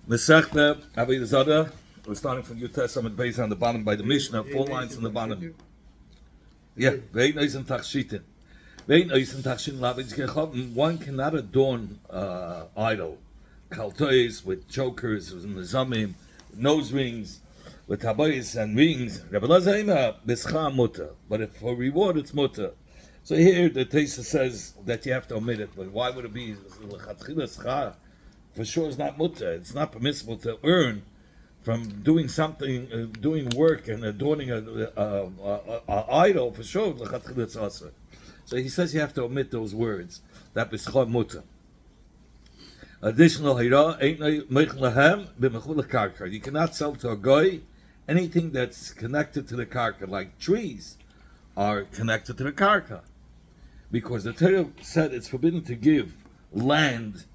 Masechta Avoda Zara. We're starting from Yud Testament based on the bottom by the Mishnah, 4 lines on the bottom. Yeah, Vein Eisen Tachshitin. Vein Eisen Tachshitin Lavitz Gechavim. One cannot adorn idol, kaltois with chokers, with mezamim, nose rings, with tabayis and rings. Rabbi Lazarima Bischa Mutter, but if for reward it's Mutter. So here the Tesa says that you have to omit it, but why would it be L'chatchila Schar? For sure it's not Mutter. It's not permissible to earn from doing something, doing work and adorning a idol. For sure L'chatchila it's also. So he says you have to omit those words. That Bischa Mutter. Additional hira ain't meich lahem b'mechul karka. You cannot sell to a guy anything that's connected to the karka, like trees are connected to the karka, because the Torah said it's forbidden to give land,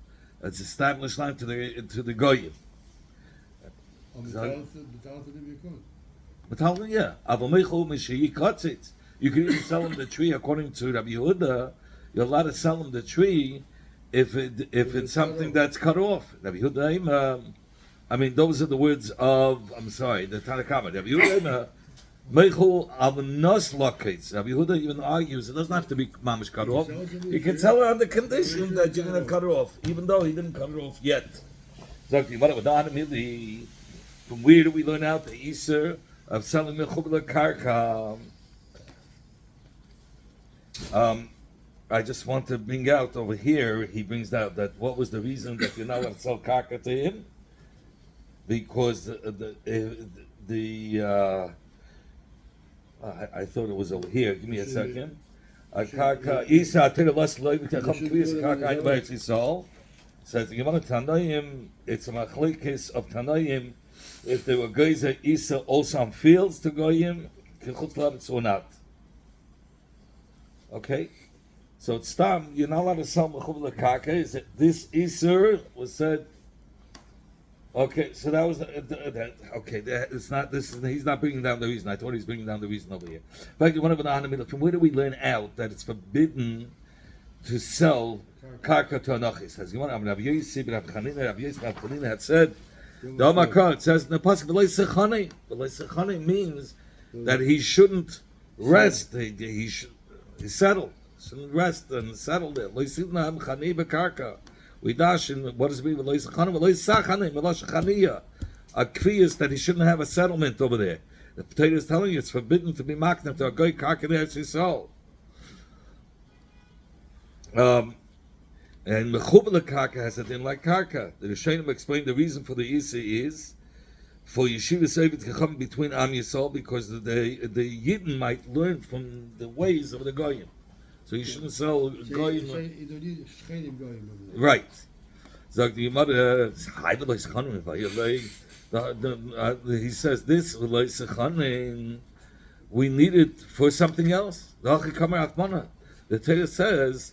it's established land to the goyim. But yeah, you can even sell him the tree according to Rabbi Yehuda. You're allowed to sell him the tree if it's something that's cut off. Rabbi Yehuda, I mean, those are the words of, I'm sorry, the Tanakama. Rabbi Yehuda, Meichel Avnos Loketz. Rabbi Yehuda even argues it doesn't have to be mamish cut off. You can sell it on the condition that you're going to cut it off, even though he didn't cut it off yet. From where do we learn out the Easter of selling mechubla karka? I just want to bring out over here, he brings out that what was the reason that you're not allowed to sell karka to him? Because I thought it was over here. Give me a second. Karka Isa Tiras says the Gemara Tanaim, it's a machlekes of Tanaim. If there were guys that Isa also on fields to goyim, kichutz laretz or not. Okay? So it's stam, you're not allowed to sell mechubla karka. Is that this Isur was said? Okay, so that was okay. It's not this. He's not bringing down the reason. I thought he's bringing down the reason over here. But from where do we learn out that it's forbidden to sell karka to anachis? As you want, Rabbi Yossi, Rabbi Chanina had said, the Omakar, it says in the pasuk, "V'lo sechane." V'lo sechane means that he shouldn't rest. He should settle. Shouldn't rest and settle there. Lo yisibna chani b'karka. We dash in what does it mean? Lo yisachane, v'lo yisachane, v'lo shechaniya. A kri is that he shouldn't have a settlement over there. The potato is telling you it's forbidden to be makna to a goy karka there to sell. And mechubla karka has a thing like karka. The Rishonim explained the reason for the Isa is for Yeshiva Seivit Chacham between Am Yisrael, because the Yidden might learn from the ways of the Goyim. So you shouldn't sell Goyim. Right. So the Gemara, he says this, we need it for something else. The Torah says,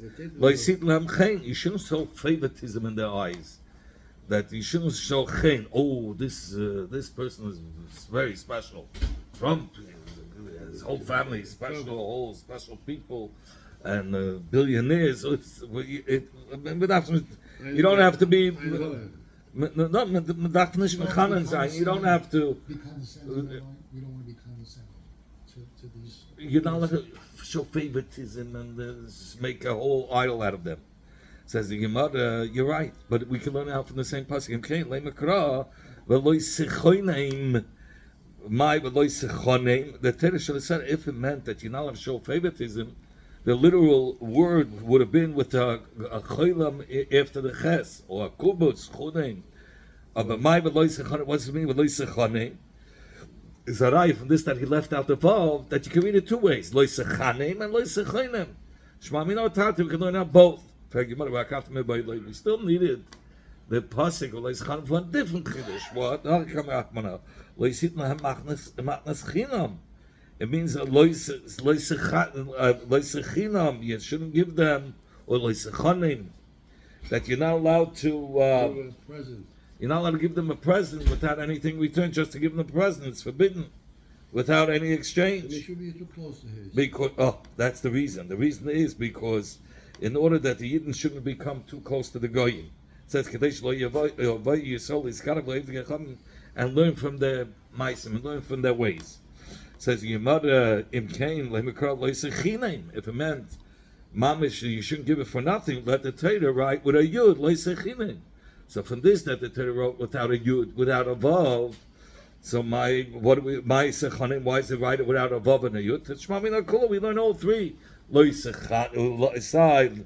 you shouldn't show favoritism in their eyes. That you shouldn't show chen. Oh, this person is very special. Trump, his whole family is special, all special people, and billionaires. So you don't have to be. You don't have to. We don't want to be condescending to these. You're not allowed to show favoritism and make a whole idol out of them. Says the Gemara, you're right, but we can learn out from the same pasuk. The Torah should have said if it meant that you're not allowed to show favoritism, the literal word would have been with a cholam after the ches, or a kubutz choneim. But my what does it mean? Zara, from this that he left out the vav, that you can read it two ways: lo yisechanim and lo yisechonim. Shema mino tati, we can learn out both. We still needed the pasuk lo yisechanim for a different chiddush. What? It means lo yisechinam. You shouldn't give them, or lo yisechonim, that you're not allowed to. You're not allowed to give them a present without anything returned. Just to give them a present, it's forbidden, without any exchange. They should be too close to his. Because that's the reason. The reason is because in order that the Yidden shouldn't become too close to the Goyim, says Kadesh lo yavoi yisol is kind of and learn from their ma'asim and learn from their ways. Says Yemada imkain lemikra loisechinem. If it meant mamish, you shouldn't give it for nothing. Let the Torah write with a yud loisechinem. So from this that the Torah wrote without a yud, without a vav. So my sechanim? Why is it write without a vav and a yud? We learn all three. Loisechanim.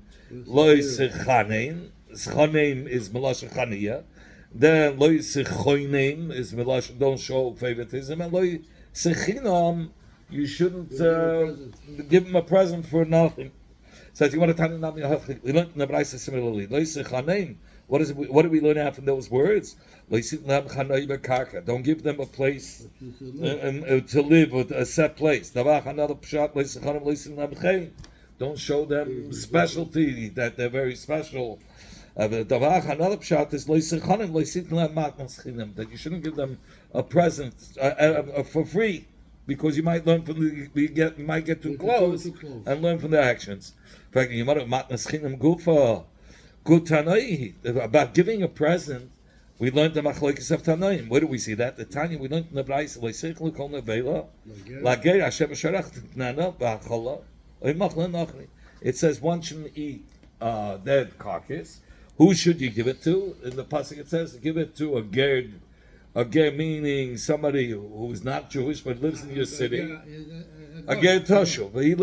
Chanim is Melash Chaniya. Then Loisechoinim is Melash, don't show favoritism. And Loisechinam, you shouldn't give him a present for nothing. Says you want to tell him, we learned in the Braisa similarly. Loisechanim. What do we learn out from those words? Don't give them a place to live with a set place. Don't show them specialty that they're very special. Another pshat is that you shouldn't give them a present for free, because you might learn from you might get too close and learn from their actions. In fact, you might have good Tanai about giving a present. We learned the machlokes of Tanaim. Where do we see that? The Tanya we learned in the Braisa. It says one shouldn't eat dead carcass. Who should you give it to? In the pasuk it says give it to a ger meaning somebody who is not Jewish but lives in your city. A ger toshuv. He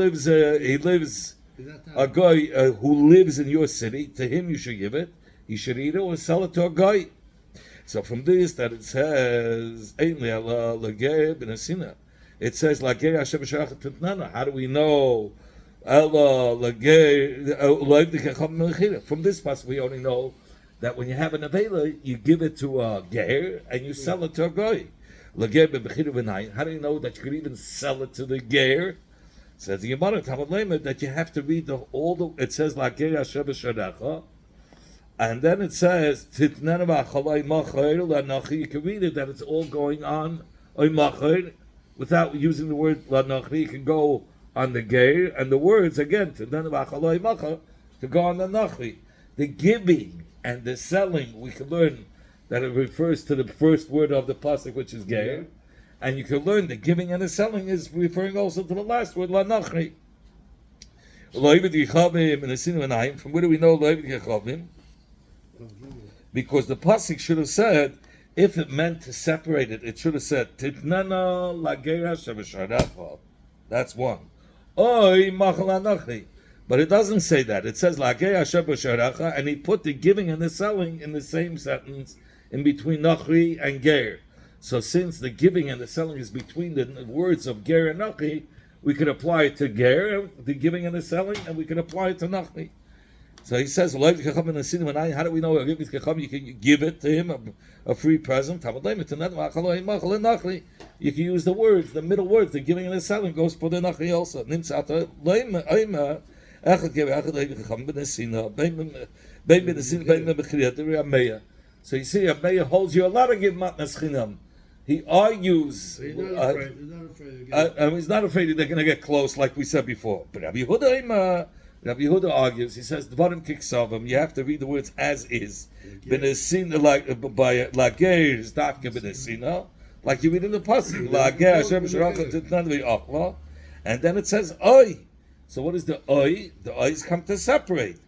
lives a guy who lives in your city. To him you should give it. He should eat it or sell it to a guy. So from this that it says it says how do we know? From this passage we only know that when you have an avela, you give it to a ger and you sell it to a guy. How do you know that you could even sell it to the ger? Says the Gemara that you have to read it says and then it says you can read it that it's all going on without using the word lanachi. You can go on the ger and the words again to go on the nachi. The giving and the selling, we can learn that it refers to the first word of the pasuk, which is ger, and you can learn the giving and the selling is referring also to the last word lanachi. From where do we know lo'evet yechavim? Because the pasuk should have said, if it meant to separate it, it should have said titnana lagera shevesharacha. That's one. Oy machal. But it doesn't say that. It says lagera shevesharacha, and he put the giving and the selling in the same sentence in between nachri and ger. So since the giving and the selling is between the words of ger and nachri, we could apply it to ger, the giving and the selling, and we could apply it to nachri. So he says, how do we know you can give it to him, a free present? You can use the words, the middle words, the giving and the selling goes for the nachi also. So you see, Ameya holds you a lot of give matnas chinam. He argues, he's not afraid he's not afraid they're going to get close, like we said before. But Rabbi Yehuda argues. He says, "Dvarim kiksavim." You have to read the words as is. Benesina, like by lager is dafke benesina, like you read in the pasuk. Lager Hashem sharacha titnadvi achla, and then it says oy. So what is the oy? The oy is come to separate.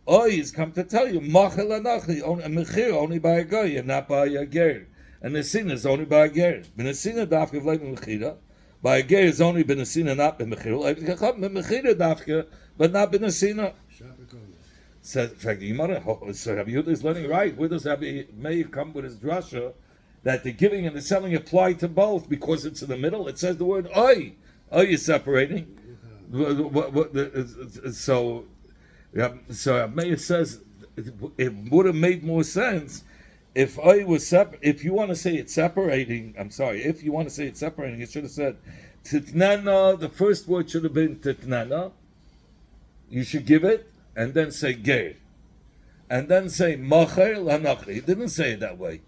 Oy is come to tell you machel anachi only mechir only by a guy and not by a ger, and the sin is only by a ger. Benesina dafke v'leim mechira. By a ger is only benesina, not b'mechira. Mechira dafke. But not been a sinner. So Rabbi Yehuda is learning right. Where does Rabbi Meir come with his drasha that the giving and the selling apply to both because it's in the middle? It says the word oy. Oy is separating. So Meir says it would have made more sense if oy was if you want to say it's separating. I'm sorry. If you want to say it's separating, it should have said titnana. The first word should have been titnana. You should give it, and then say ger, and then say macher lanachri. It didn't say it that way.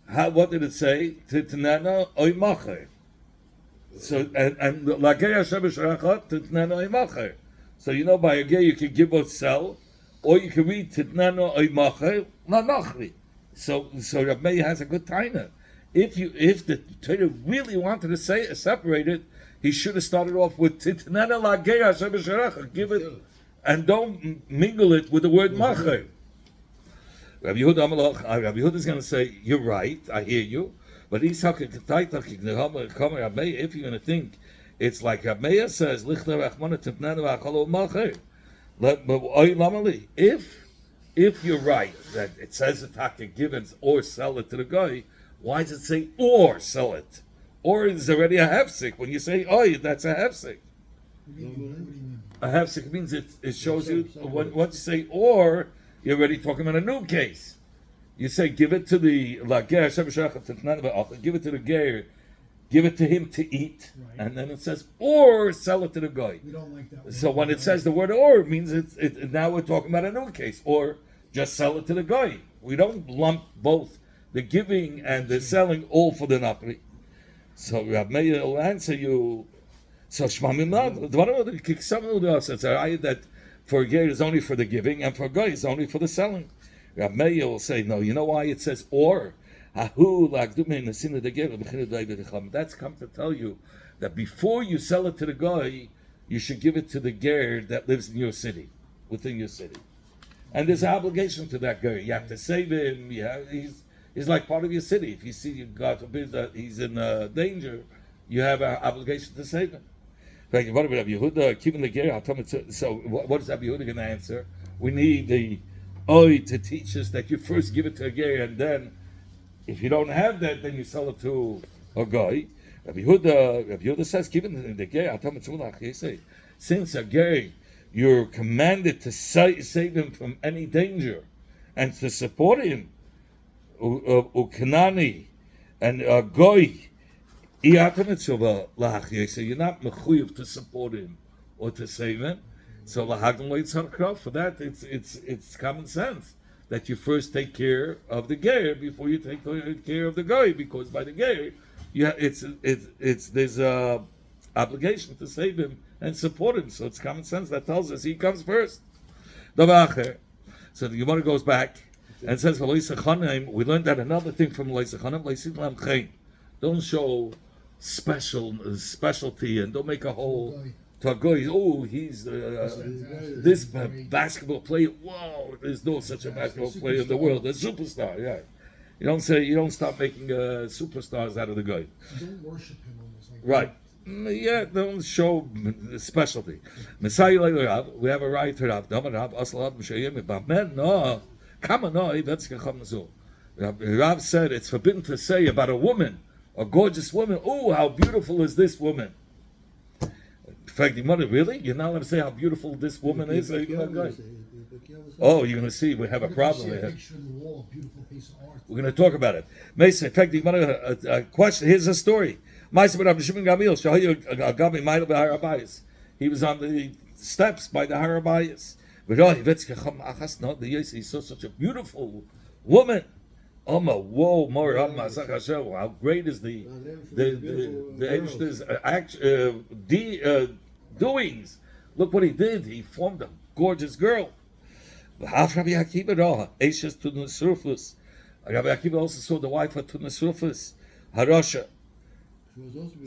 What did it say? Titnana oy macher. So and lager Hashem b'sharachat titnana oy macher. So you know by a ger you can give or sell, or you can read Titnana Oy Macher Nanachri. So Rabbi Meir has a good taina. If the Torah really wanted to separate it, he should have started off with Titnana Lagei Hashem B'Sharecha. Give it, and don't mingle it with the word Macher. Rabbi Yehuda is going to say, you're right, I hear you, but if you're going to think it's like Rabbi Meir says, if you're right that it says that Taka give it or sell it to the guy, why does it say or sell it? Or is already a hefsek. When you say oy, that's a hefsek. What do you mean? A hefsek means it shows you, once you say or, you're already talking about a new case. You say, give it to the lager, give it to the ger, give it to him to eat, Right. and then it says, or sell it to the guy. We don't like that. So when it says the word or, it means now we're talking about a new case, or just sell it to the guy. We don't lump both the giving and the selling all for the nakri. So Rav Meir will answer you. So Shmamim it's a ayah that for a ger is only for the giving, and for a guy is only for the selling. Rav Meir will say, no, you know why it says or? That's come to tell you that before you sell it to the guy, you should give it to the ger that lives in your city, within your city. And there's an obligation to that ger. You have to save him. He's like part of your city. If you see, God forbid, that he's in danger, you have an obligation to save him. Like, what about Yehuda keeping the ger? So what is Rabbi Yehuda going to answer? We need the oy to teach us that you first give it to a ger, and then if you don't have that, then you sell it to a guy. Rabbi Yehuda says, keeping the ger. Since a ger, you're commanded to save him from any danger and to support him. Ukanani and goy. So you're not mechuyev to support him or to save him. So for that, it's common sense that you first take care of the ger before you take care of the guy, because by the ger, there's a obligation to save him and support him. So it's common sense that tells us he comes first. So the Gemara goes back and says, we learned that another thing from don't show specialty and don't make a whole to a guy. Oh, he's this basketball player. Whoa, there's no such a basketball player in the world. A superstar, yeah. You don't start making superstars out of the guy. Don't worship him almost like Right. Yeah, don't show specialty. We have a right to Rav. No, come on, Rav said it's forbidden to say about a woman, a gorgeous woman, oh, how beautiful is this woman. In fact, really? You're not allowed to say how beautiful this woman is? Oh, you're going to see, we have a problem here. We're going to talk about it. In fact, a question, here's a story. He was on the steps by the Harabayas. He saw such a beautiful woman. Whoa, more how great is the doings. Look what he did. He formed a gorgeous girl. Rabbi Akiva also saw the wife of Tunisrufus, Harasha.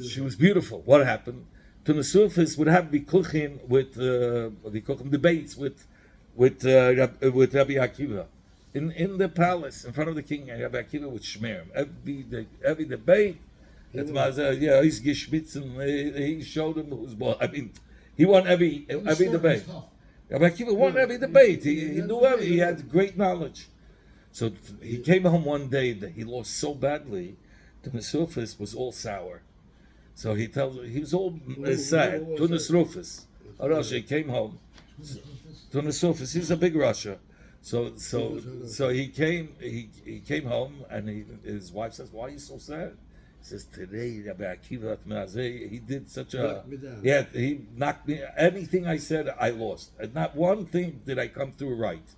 She was beautiful. What happened? Tunisrufus would have bikuchim with debates with Rabbi Akiva in the palace in front of the king. And Rabbi Akiva would shmer him every debate. He's geschmitzen. He showed him who's boss. I mean, he won every debate. Rabbi Akiva won every debate. He knew he had great knowledge. So he came home one day that he lost so badly. Tunisrufus was all sour. So he was all sad. Tunisrufus. He came home. Tunisrufus, he's a big Russia. So he came home, and his wife says, "Why are you so sad?" He says, "Today, Rabbi Akiva, he did such a he knocked me. Anything I said, I lost. And not one thing did I come through right."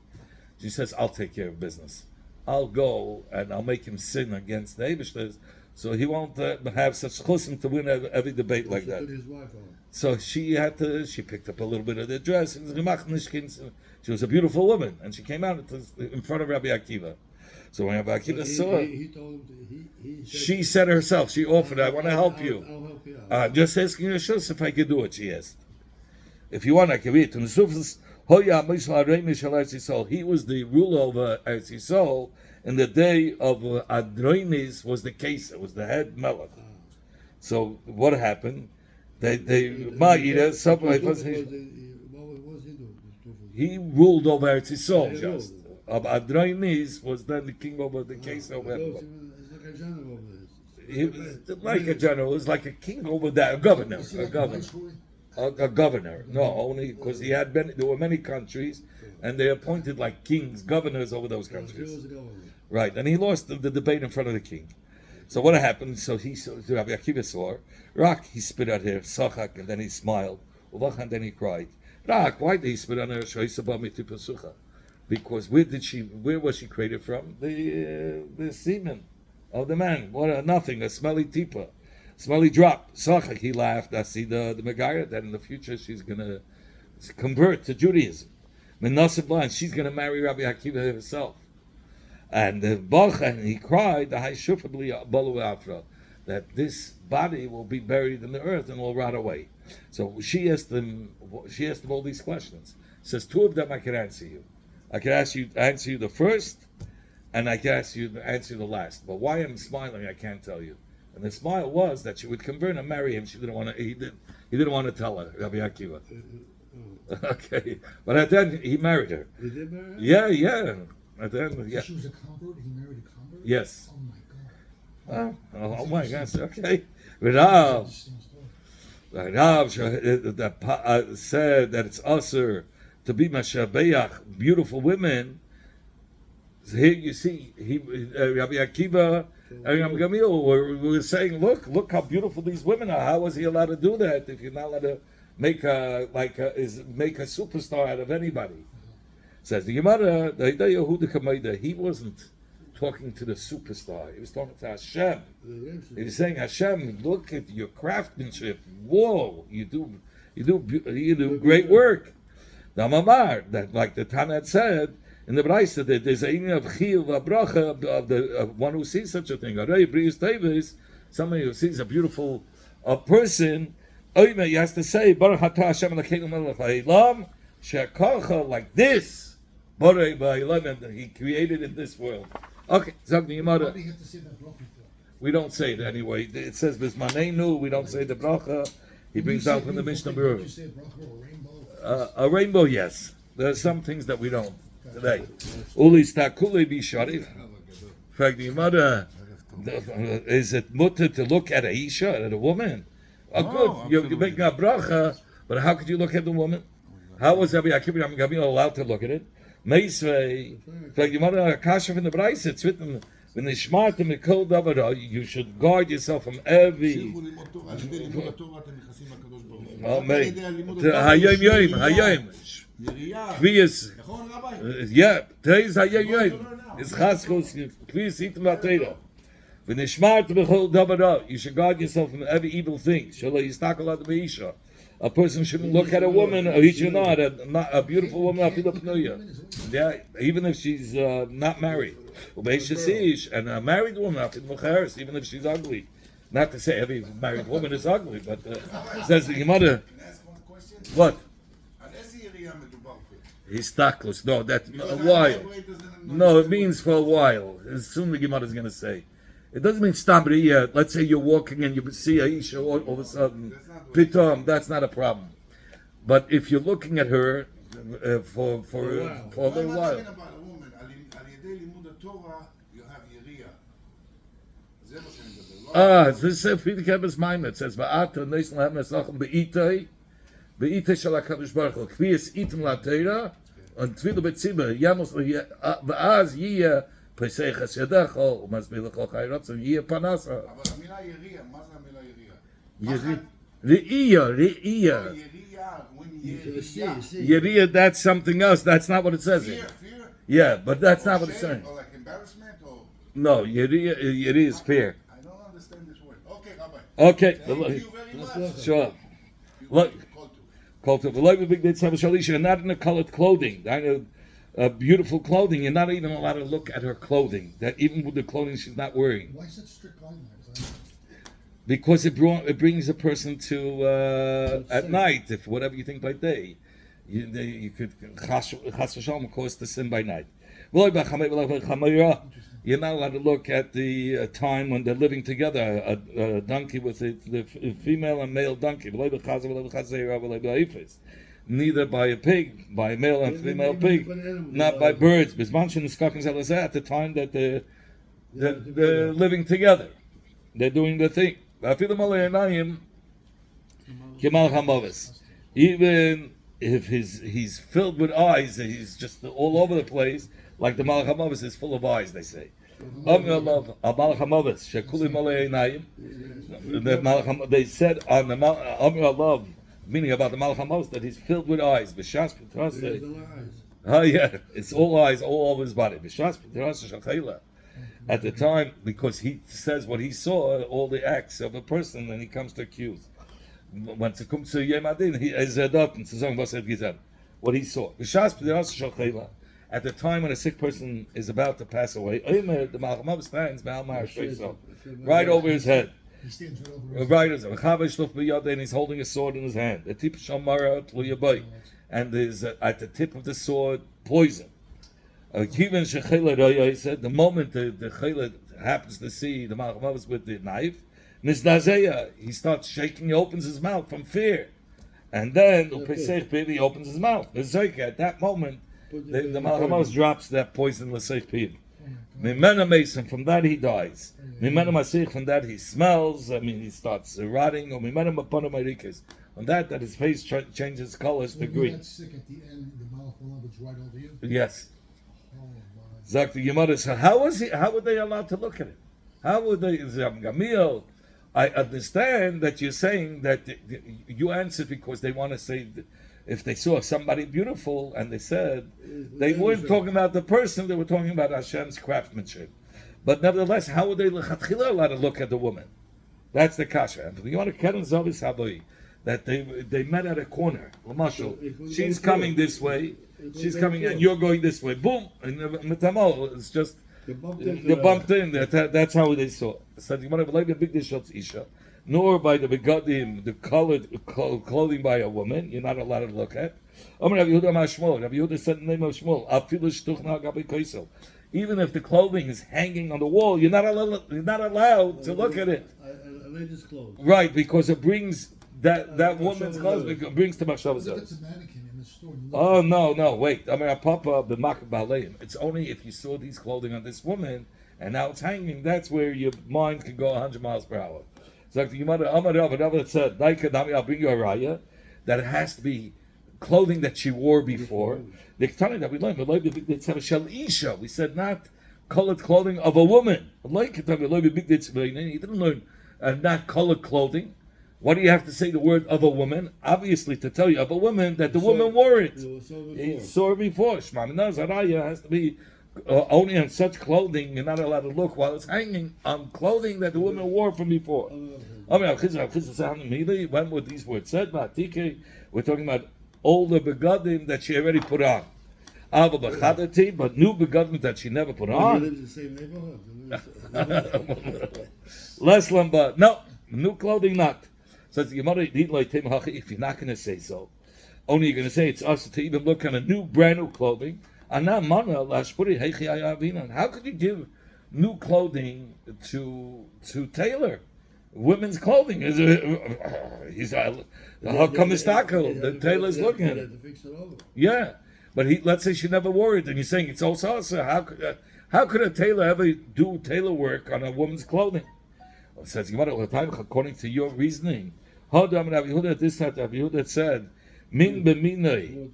She says, "I'll take care of business. I'll go and I'll make him sin against the Eibishter, so he won't have such chusim to win every debate like that." So she picked up a little bit of the dress. She was a beautiful woman, and she came out in front of Rabbi Akiva. So when Rabbi Akiva saw her, he told him he said, she said herself, she offered, I want to help you. I'll help you out. Just asking your shus if I could do it, she asked. If you want, I can read it. He was the ruler over Eretz Yisrael in the day of Adronis was the case. It was the head melech. So what happened? What was he doing? He ruled over Eretz Yisrael He just. ruled. Adronis was then the king over the case over. It's like a general over this. He was like a general. It was like a king over that, a governor, Was he a like governor. viceroy? A governor. No, only because he had been. There were many countries, and they appointed like kings, governors over those He was countries. the governor. Right, and he lost the debate in front of the king. So what happened? So Rabbi Akiva saw her. Rak, he spit at her, sachak, and then he smiled. Uvach, and then he cried. Rak, why did he spit on her? Because where was she created from? The semen of the man. What a nothing, a smelly tipa. Smelly drop. Sachak, he laughed. I see the Megara that in the future she's going to convert to Judaism. Menasib and she's going to marry Rabbi Akiva herself. And the Balcha, he cried, that this body will be buried in the earth and will rot away. So she asked them all these questions. Says, two of them I can answer you. I can answer you the first, and I can answer you the last. But why I'm smiling, I can't tell you. And the smile was that she would convert and marry him. She didn't want to. He didn't want to tell her, Rabbi Akiva. Okay, but at then he married her. He did marry her? Yeah. At then, yeah. She was a convert. He married a convert. Yes. Oh my God. Oh my gosh. Okay. Rav said that it's usher to be mashabeach, beautiful women. So here you see, Rabbi Akiva and Rabbi Gamil were saying, look how beautiful these women are. How was he allowed to do that if you're not allowed to make a superstar out of anybody? Says the Gemara, he wasn't talking to the superstar. He was talking to Hashem. He was saying, Hashem, look at your craftsmanship. Whoa, you do great work. Now, Mamar, that like the Tana had said in the Braisa, that there's a union of chiyuv bracha of one who sees such a thing. Somebody who sees a beautiful person, he has to say, Baruch atah Hashem Elokeinu melech haolam, she'karcha like this. And he created in this world. Okay, Why do you have to say that bracha for? we don't say it anyway. It says Bismanenu, we don't say the bracha. He brings out from the Mishnah Berurah. Berurah. You say bracha or rainbow? A rainbow, yes. There are some things that we don't today. Uli stakule bisharif. In fact, the Gemara, is it mutter to look at a isha, at a woman? Good. You're making a bracha, but how could you look at the woman? How was Rabbi Akiva and Gamil allowed to look at it? Meisvei. In fact, the Gemara kasha from the Braisa, it's written, when they smart and call davara, you should guard yourself from every. Hayom. Kviyas. Yeah, today's Hayom. It's chaskos. Kviyas item latera. When they smart and call davara, you should guard yourself from every evil thing. Shalom yistakel ad meisha. A person shouldn't look at a woman, or he should not a beautiful woman. Yeah, even if she's not married. And a married woman, even if she's ugly. Not to say every married woman is ugly, but says the Gemara. What? He's tackless. No, that's a while. No, it means for a while. As soon the Gemara is going to say. It doesn't mean stamri. Let's say you're walking and you see Aisha all of a sudden. Pitom, that's not a problem. But if you're looking at her for a little while. This is Friedrich Ebbers Maimon. It says, "Va'ata neisn lahem nesachem beitay shel HaKadosh Baruch Hu kviyas item latera and tvilu betzibah yamos va'az yiyah peseichas yadecho u'mazmir lecho chayrotzim yiyah panasa." Re'iyah. Yeriya, that's something else. That's not what it says here. Yeah, but that's not what it's saying. Or like embarrassment or... No, Yeriya is fear. I don't understand this word. Okay, Rabbi. Okay. Thank you very much. Sure. Look, And not in the colored clothing. I know beautiful clothing. You're not even allowed to look at her clothing. That even with the clothing she's not wearing. Why such strict guidelines? Because it brings a person to at night, if whatever you think by day, you could chas v'shalom cause the sin by night. You're not allowed to look at the time when they're living together, a donkey with the female and male donkey. Neither by a pig, by a male and female pig, not by birds. At the time that they're living together, they're doing the thing. Even if he's filled with eyes, he's just all over the place, like the Malach HaMavis is full of eyes, they say. They said on the Malach, meaning about the Malach HaMavis, that he's filled with eyes. Oh yeah, it's all eyes all over his body. At the time, because he says what he saw, all the acts of a person, and he comes to accuse. When it comes to Yom Adin, he is adopted to say what he saw. At the time when a sick person is about to pass away, the Malach HaMavis stands right over his head. He stands right over his Right, and he's holding a sword in his hand. And there's at the tip of the sword poison. He said the moment the chayla happens to see the Malach HaMavis with the knife, he starts shaking, he opens his mouth from fear. And then he opens his mouth. At that moment, the Malach HaMavis drops that poison l'seich piv. Mimena Mason, from that he dies. Mimena Masich, from that he smells. I mean, he starts rotting. Or Mimena Mapana Marikas, on that his face changes colors to green. That's sick at the end. The Malach HaMavis right over you. Yes. Oh my. Zak the Yemada said, how were they allowed to look at it? How would they? Gamil, I understand that you're saying that you answered because they want to say that if they saw somebody beautiful and they said they weren't talking about the person, they were talking about Hashem's craftsmanship. But nevertheless, how would they allowed to look at the woman? That's the kasha. You want to Keren Zavis Haboy, that they met at a corner. She's coming this way, she's coming, and you're going this way. Boom! And it's just they bumped in. That's how they saw. So you want to believe the big dish of Isha. Nor by the begadim, the colored clothing by a woman, you're not allowed to look at. Rabbi Yehuda said the name of Shmuel. Even if the clothing is hanging on the wall, you're not allowed to look at it. Right, because it brings that woman's clothes brings to Machshavas. It's a mannequin in the store. Oh no, wait. I mean, Papa b'makar b'aleim. It's only if you saw these clothing on this woman and now it's hanging. That's where your mind can go 100 miles per hour. So the Gemara said, I'll bring you a raya that it has to be clothing that she wore before. The Ketani that we learned, we said not colored clothing of a woman. He didn't learn not colored clothing. What do you have to say the word of a woman? Obviously to tell you of a woman that the woman wore it. He saw it before. Shema Zaraya has to be only on such clothing. You're not allowed to look while it's hanging on clothing that the woman wore from before. When were these words said? We're talking about older begadim that she already put on. But new begadim that she never put on. Lives in the same neighborhood. Less lamba. No, new clothing not. So if you're not going to say so, only you're going to say it's us to even look at a new, brand new clothing. How could you give new clothing to tailor? Women's clothing is the tailor's looking at it. Yeah, but let's say she never wore it, and you're saying it's also also. How could a tailor ever do tailor work on a woman's clothing? It says according to your reasoning. That said, min b'minay,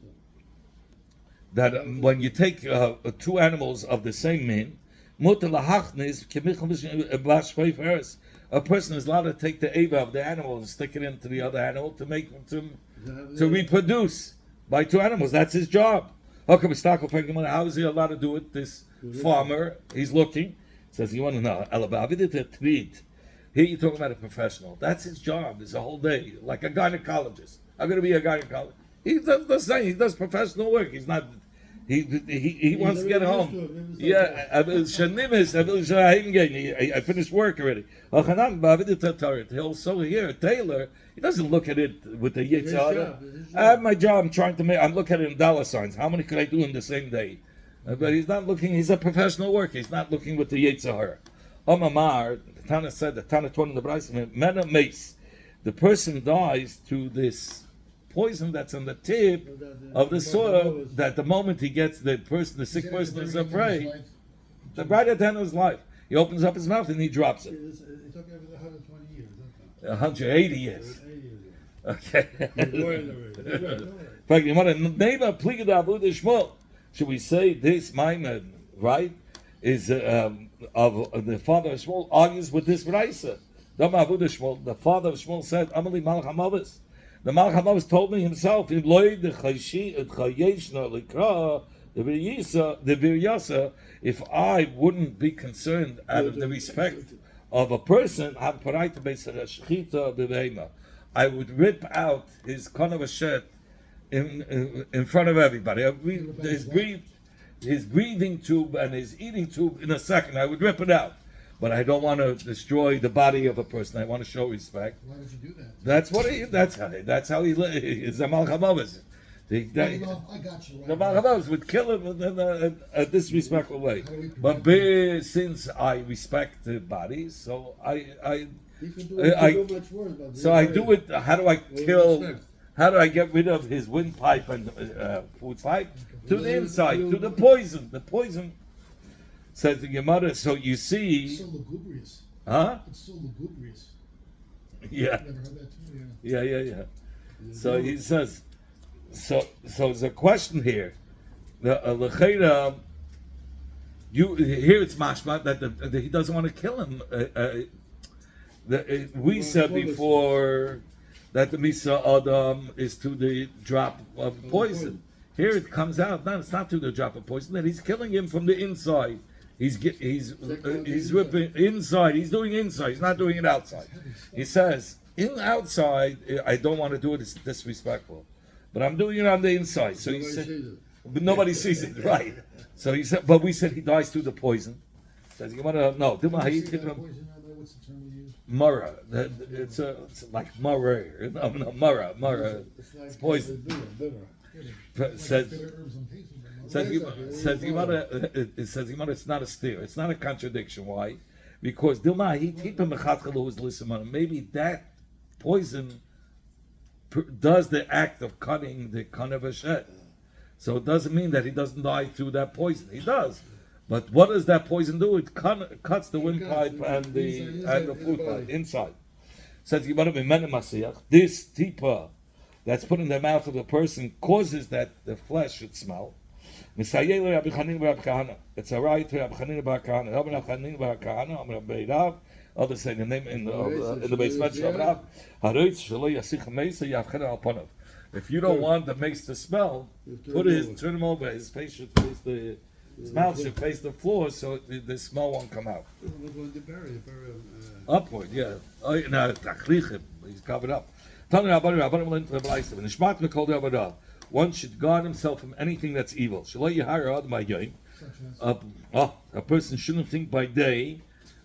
that when you take two animals of the same min, a person is allowed to take the eva of the animal and stick it into the other animal to make to reproduce by two animals. That's his job. How is he allowed to do it? This farmer, he's looking, says, you want to know, here you're talking about a professional. That's his job. It's a whole day, like a gynecologist. I'm going to be a guy in college. He does the same. He does professional work. He's not. He wants to get home. Yeah, I finished work already. Also here, Taylor, he doesn't look at it with the yitzhak. I have my job. I'm looking at it in dollar signs. How many could I do in the same day? But he's not looking. He's a professional worker. He's not looking with the yitzhak. Omamar, the Tana said, the Tana told in the Brayso, Mena mace. The person dies to this poison that's on the tip of the soil, that the moment he gets the sick person is afraid, right at the end of his life, he opens up his mouth and he drops it. It took over 120 years. 180 years. 80 years. Okay. Should we say this Maimon, right, is of the father of Shmuel argues with this Raisa. The father of Shmuel said, Amali Malach HaMavis. The Malach HaMavis told me himself, the Viryasa, if I wouldn't be concerned out of the respect of a person, I would rip out his konav shirt in front of everybody. His breathing tube and his eating tube in a second. I would rip it out. But I don't want to destroy the body of a person. I want to show respect. Why would you do that? That's how he is a Malchamavis. I got you. The Malchamavis would kill him in a disrespectful way. But since I respect the body, so I do it. How do I kill? How do I get rid of his windpipe and food pipe? To the inside, to the poison. The poison, says the Gemara. So you see, It's so lugubrious. huh? It's so lugubrious. Yeah, Never heard that too. yeah. So he says. So there's a question here. The L'cheira, here it's mashma that he doesn't want to kill him. We said before that the Misa Adam is to the drop of poison. Here it comes out, no, it's not to the drop of poison, that he's killing him from the inside. He's ripping inside, he's doing inside, he's not doing it outside. He says, outside, I don't want to do it, it's disrespectful. But I'm doing it on the inside. So he said, but nobody sees it, right. So he said, but we said he dies through the poison. Says, you want to, no, What's the term we use? Mara. It's like Mara. No, Mara. It's poison. Says Gemara, it's not a steer. It's not a contradiction. Why? Because maybe that poison does the act of cutting the kanavashet. So it doesn't mean that he doesn't die through that poison. He does. But what does that poison do? It cuts the windpipe and the food pipe inside. Says Gemara, this tipa that's put in the mouth of the person causes that the flesh should smell. It's a right to Rabbi Chanina bar Kahana. Rabbi Chanina bar Kahana, Rabbi Beirav. Others say the name in the basement of Rav. If you don't want the mace to smell, turn him over. His face should face his mouth should face the floor, so the smell won't come out. Upward, yeah. He's covered up. One should guard himself from anything that's evil. A person shouldn't think by day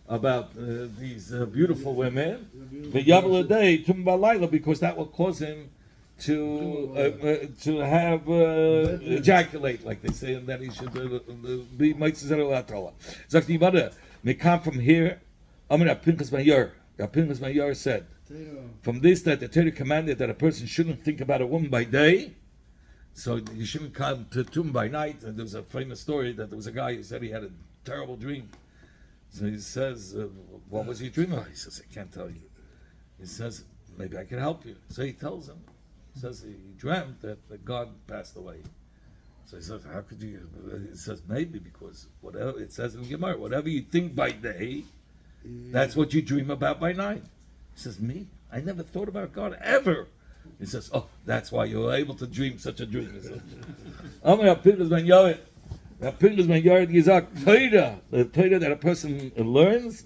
about these beautiful women, because that will cause him to have ejaculate, like they say, and that he should be mitzvah Torah. From here, Pinchas Ben Yair said, from this that the Torah commanded that a person shouldn't think about a woman by day, so you shouldn't come to Tum by night. And there was a famous story that there was a guy who said he had a terrible dream. So he says, what was your dream? He says, I can't tell you. He says, maybe I can help you. So he tells him. He says he dreamt that God passed away. So he says, how could you? He says, maybe because whatever it says in Gemara, whatever you think by day, that's what you dream about by night. He says, me? I never thought about God ever. He says, oh, that's why you were able to dream such a dream. The Torah that a person learns,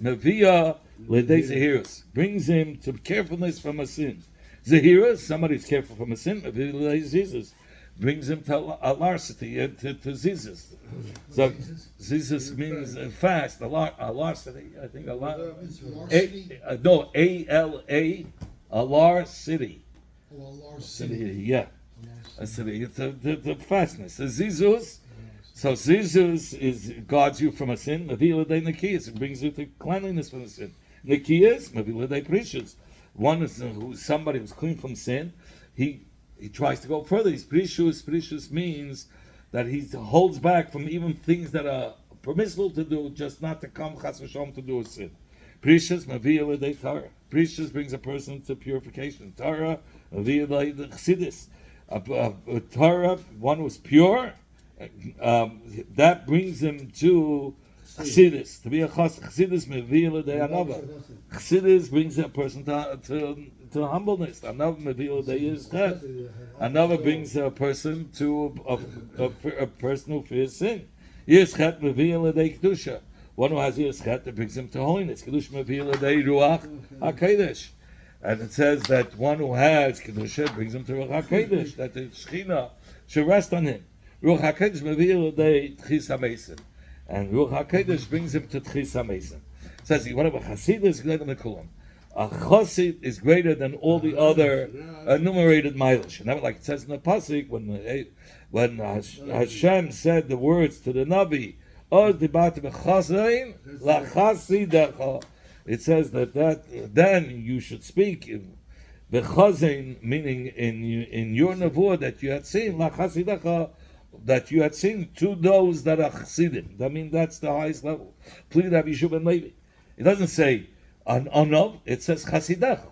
brings him to carefulness from a sin. Zahira, somebody's careful from a sin. Zizis brings him to larceny, to zizis. So zizis means fast, larceny. I think a Larceny? no, A-L-A, a larceny. Oh, a large City, city. yeah. A city. It's the fastness. The zizus. So zizus is guards you from a sin. Mavila de nikiyas. It brings you to cleanliness from a sin. Nikiyas, mavila de precious. One is somebody who's clean from sin. He tries to go further. He's precious. Precious means that he holds back from even things that are permissible to do, just not to come chas v'shalom to do a sin. Precious, mavila de Torah. Precious brings a person to purification. Torah, mavila de chassidus. A Torah, one who's pure, that brings him to chassidus. To be a chassidus, mavila de anava. Chassidus brings a person to humbleness. Another mavila de yizchet. Another brings a person to a person who fears sin. Yizchet mavila de kedusha. One who has yizchet, that brings him to holiness. Kedusha mavila de ruach hakodesh. And it says that one who has kedusha brings him to ruach hakodesh. That the shechina should rest on him. Ruach hakodesh mavila de tchis hamesim. And ruach hakodesh brings him to tchis hamesim. It says whatever chassid is greater than kulam. A chassid is greater than all the other enumerated mileage. And that, like it says in the pasuk, when Hashem said the words to the Navi, it says that then you should speak in b'chazain, meaning in your nevuah that you had seen that you had seen to those that are chassidim. I mean that's the highest level. Please have Yeshua ben Levi. It doesn't say Anov, it says Chasidecha.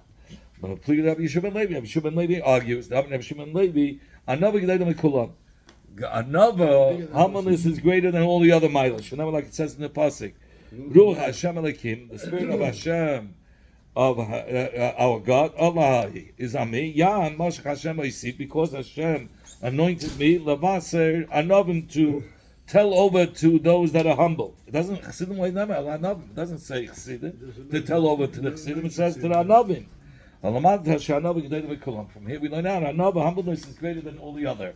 But please have Yeshua ben Levi. Yeshua ben Levi argues that Yeshua ben Levi, Anova G'dayim Mekulam. Anova, humbleness is greater than all the other mileage. Another, like it says in the pasuk, Ruach Hashem Elokim, the spirit of Hashem, of our God, Allah is on me. Yan Moshe Hashem Oisi, because Hashem anointed me, Lavaser Anovim, to tell over to those that are humble. It doesn't Chassidim it doesn't say Chassidim to tell over to the Chassidim. It says to the Anovim. From here we learn out Anova, humbleness is greater than all the other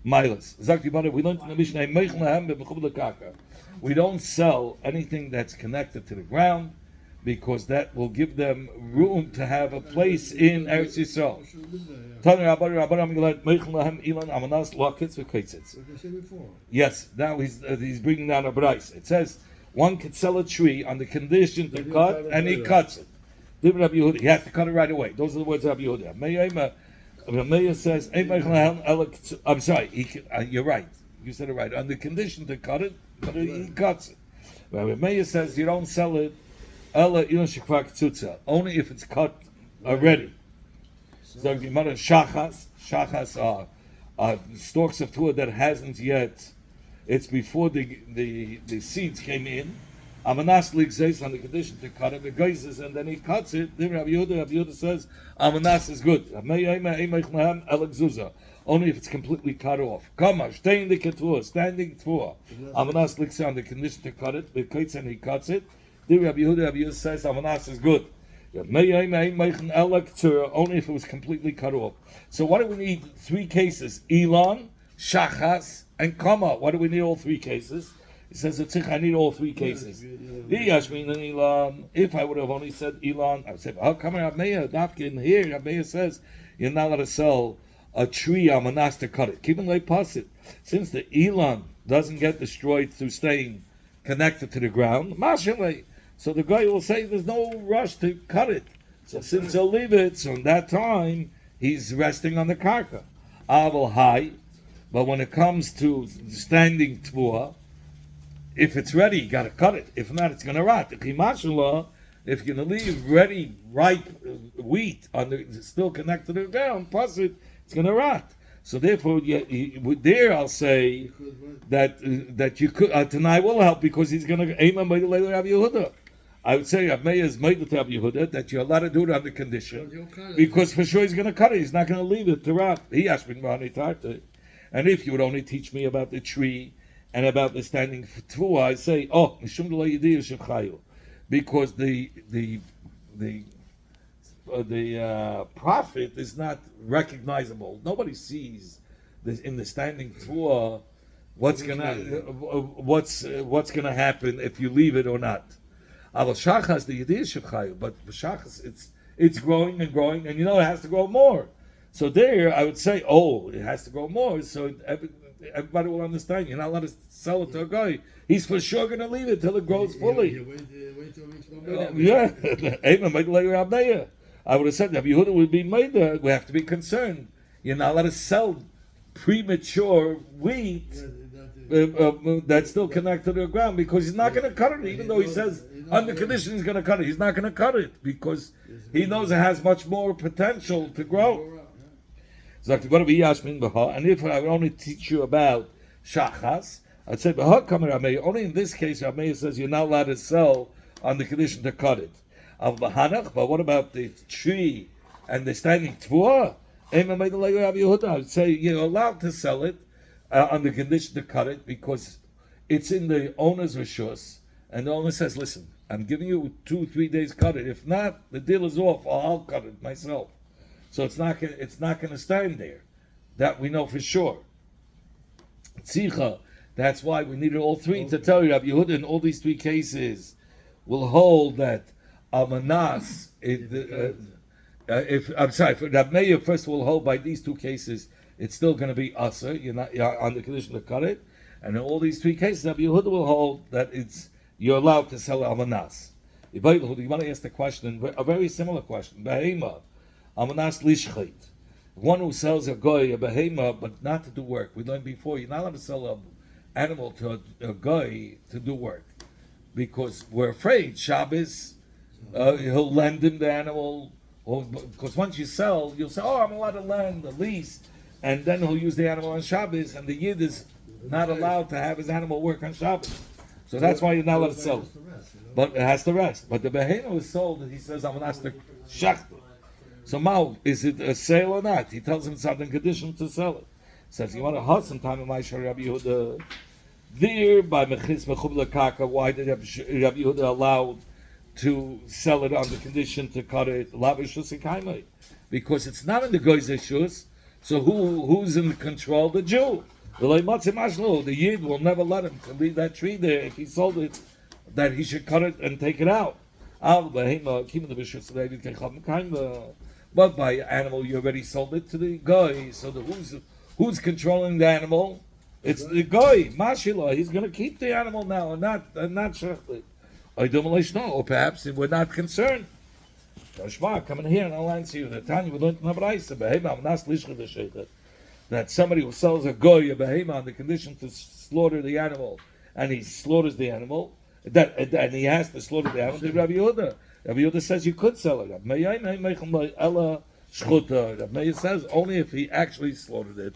milas. We learned in the Mishnah, we don't sell anything that's connected to the ground because that will give them room to have a place in Eretz Yisrael. Yes, now he's bringing down a brais. It says one could sell a tree on the condition to cut, and he cuts it. He has to cut it right away. Those are the words of Rabbi Yehuda. Meir says, I'm sorry, you're right. You said it right. On the condition to cut it, but he cuts it. Rabbi Meir says you don't sell it only if it's cut already. So the mother shachas are stalks of tuah that hasn't yet. It's before the seeds came in. Amanas ligzes on the condition to cut it, and then he cuts it. Then Rabbi Yehuda says Amanas is good. Only if it's completely cut off. Standing tvua. Amanas ligzes on the condition to cut it. And he cuts it. Then Rabbi Yehuda says Amanas is good. Only if it was completely cut off. So what do we need? 3 cases: Elon, Shachas, and Kama. What do we need? All 3 cases. He says, I need all 3 cases. If I would have only said Elon, I would say, how come Rabmeya, Dafkin here? Rabmeya says, you're not allowed to sell a tree on Manas to cut it. Keep it like pasit. Since the Elon doesn't get destroyed through staying connected to the ground, so the guy will say there's no rush to cut it. So since he'll leave it, so in that time, he's resting on the karka. Aval high, but when it comes to standing tvua, if it's ready, you got to cut it. If not, it's going to rot. If you're going to leave ready, ripe wheat still connected to the ground, plus it's going to rot. So therefore, there I'll say that you could Tanai will help because he's going to aim on Rabbi Yehuda. I would say Rabbi is made to Rabbi Yehuda that you're allowed to do it on the condition because for sure he's going to cut it. He's not going to leave it to rot. He asked me and if you would only teach me about the tree and about the standing tvua, I say, because the profit is not recognizable. Nobody sees this in the standing tour what's gonna happen if you leave it or not. Aval shachas the yediyah shevchayu, but shachas it's growing and growing, and you know it has to grow more. So there, I would say, it has to grow more. So everybody will understand. You're not allowed to sell it to a guy. He's for sure going to leave it till it grows fully. Wait till it reaches I would have said that Yehuda would be made there. We have to be concerned. You're not allowed to sell premature wheat that's still connected to the ground because he's not going to cut it, even though he says under condition he's going to cut it. He's not going to cut it because he knows it has much more potential to grow. And if I would only teach you about shachas, I'd say only in this case Rameh says you're not allowed to sell on the condition to cut it. But what about the tree and the standing tvuah? I would say you're allowed to sell it on the condition to cut it because it's in the owner's rishus, and the owner says, "Listen, I'm giving you 2-3 days cut it. If not, the deal is off. Or I'll cut it myself." So it's not going to stand there. That we know for sure. Tzicha. That's why we needed all three to tell you. Rabbi Yehuda in all these three cases will hold that Amanas. Rabbi Meir first will hold by these two cases. It's still going to be usher. You're on the condition to cut it, and in all these three cases, Rabbi Yehuda will hold that you're allowed to sell Amanas. You want to ask the question, a very similar question. Behema. Amanas lishchait. One who sells a goy, a behema, but not to do work. We learned before, you're not allowed to sell an animal to a goy to do work. Because we're afraid Shabbos, he'll lend him the animal. Because once you sell, you'll say, I'm allowed to lend the lease. And then he'll use the animal on Shabbos, and the Yid is not allowed to have his animal work on Shabbos. So that's why you're not allowed to sell it. But it has to rest. But the behema is sold, and he says, Amanas the shachta. So Mao, is it a sale or not? He tells him something conditional to sell it. Says, you want to hustle sometime in my Shari Rabbi Yehuda there by Mechis Mechubla Kaka. Why did Rabbi Yehuda allow to sell it on the condition to cut it? Because it's not in the Goy's Shus. So who's in control? The Jew. The Yid will never let him to leave that tree there if he sold it, that he should cut it and take it out. But by animal, you already sold it to the guy. So who's controlling the animal? It's the guy. Mashila. He's going to keep the animal now and not shechted. Or perhaps we're not concerned. Come in here and I'll answer you. The Tanya we learned in that somebody who sells a goy a behema on the condition to slaughter the animal, and he slaughters the animal, and he has to slaughter the animal. Rabbi Yehuda. Rabbi Yehuda says you could sell it. Rabbi Meir says only if he actually slaughtered it.